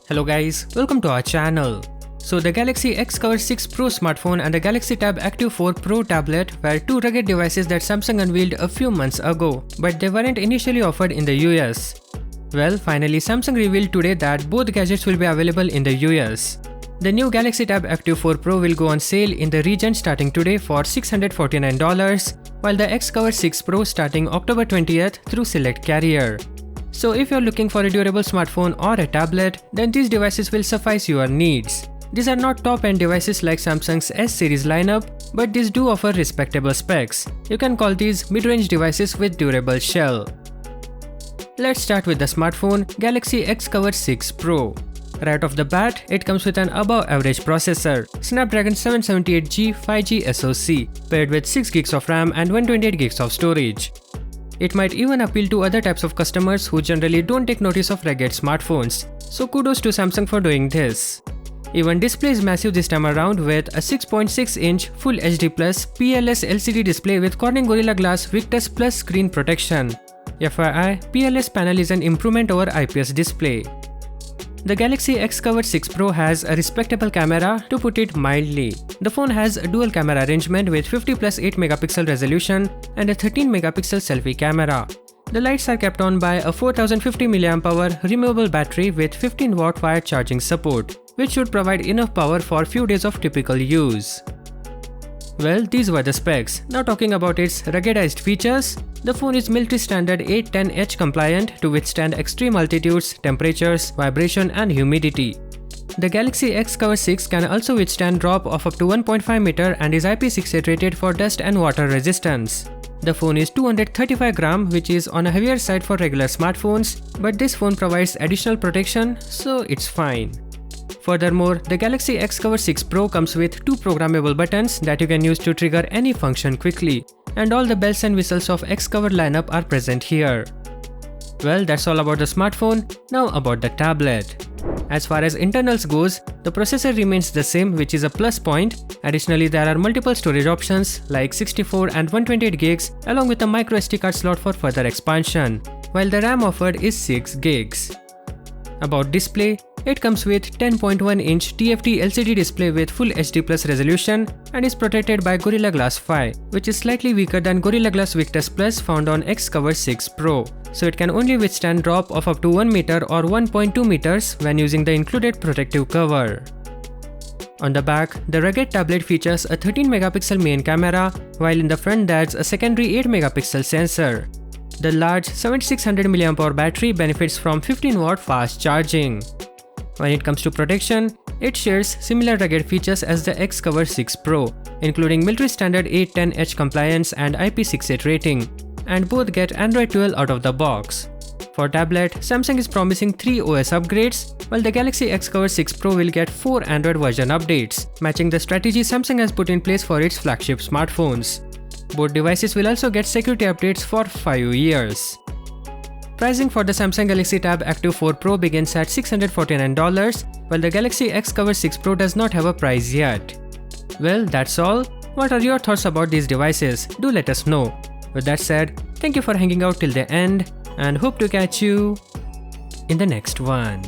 Hello guys, welcome to our channel. So the Galaxy Xcover6 Pro smartphone and the Galaxy Tab Active4 Pro tablet were two rugged devices that Samsung unveiled a few months ago, but they weren't initially offered in the US. Well, finally Samsung revealed today that both gadgets will be available in the US. The new Galaxy Tab Active4 Pro will go on sale in the region starting today for $649, while the Xcover6 Pro starting October 20th through select carrier. So if you're looking for a durable smartphone or a tablet, then these devices will suffice your needs. These are not top-end devices like Samsung's S-series lineup, but these do offer respectable specs. You can call these mid-range devices with durable shell. Let's start with the smartphone Galaxy Xcover6 Pro. Right off the bat, it comes with an above-average processor, Snapdragon 778G 5G SoC, paired with 6GB of RAM and 128GB of storage. It might even appeal to other types of customers who generally don't take notice of rugged smartphones, so kudos to Samsung for doing this. Even display is massive this time around with a 6.6-inch Full HD Plus PLS LCD display with Corning Gorilla Glass Victus Plus screen protection. FYI, PLS panel is an improvement over IPS display. The Galaxy Xcover6 Pro has a respectable camera, to put it mildly. The phone has a dual camera arrangement with 50+8MP resolution and a 13MP selfie camera. The lights are kept on by a 4050mAh removable battery with 15W wired charging support, which should provide enough power for few days of typical use. Well, these were the specs. Now talking about its ruggedized features, the phone is military standard 810H compliant to withstand extreme altitudes, temperatures, vibration and humidity. The Galaxy Xcover6 can also withstand drop of up to 1.5 meter and is IP68 rated for dust and water resistance. The phone is 235 grams, which is on a heavier side for regular smartphones, but this phone provides additional protection, so it's fine. Furthermore, the Galaxy Xcover6 Pro comes with two programmable buttons that you can use to trigger any function quickly, and all the bells and whistles of Xcover lineup are present here. Well, that's all about the smartphone. Now about the tablet. As far as internals goes, the processor remains the same, which is a plus point. Additionally, there are multiple storage options like 64 and 128GB along with a micro SD card slot for further expansion, while the RAM offered is 6GB. About display, it comes with 10.1-inch TFT LCD display with Full HD Plus resolution and is protected by Gorilla Glass 5, which is slightly weaker than Gorilla Glass Victus Plus found on Xcover6 Pro, so it can only withstand drop of up to 1 meter or 1.2 meters when using the included protective cover. On the back, the rugged tablet features a 13MP main camera, while in the front there's a secondary 8MP sensor. The large 7600mAh battery benefits from 15W fast charging. When it comes to protection, it shares similar rugged features as the Xcover6 Pro, including military standard 810H compliance and IP68 rating, and both get Android 12 out of the box. For tablet, Samsung is promising 3 OS upgrades, while the Galaxy Xcover6 Pro will get 4 Android version updates, matching the strategy Samsung has put in place for its flagship smartphones. Both devices will also get security updates for 5 years. Pricing for the Samsung Galaxy Tab Active4 Pro begins at $649, while the Galaxy Xcover6 Pro does not have a price yet. Well, that's all. What are your thoughts about these devices? Do let us know. With that said, thank you for hanging out till the end and hope to catch you in the next one.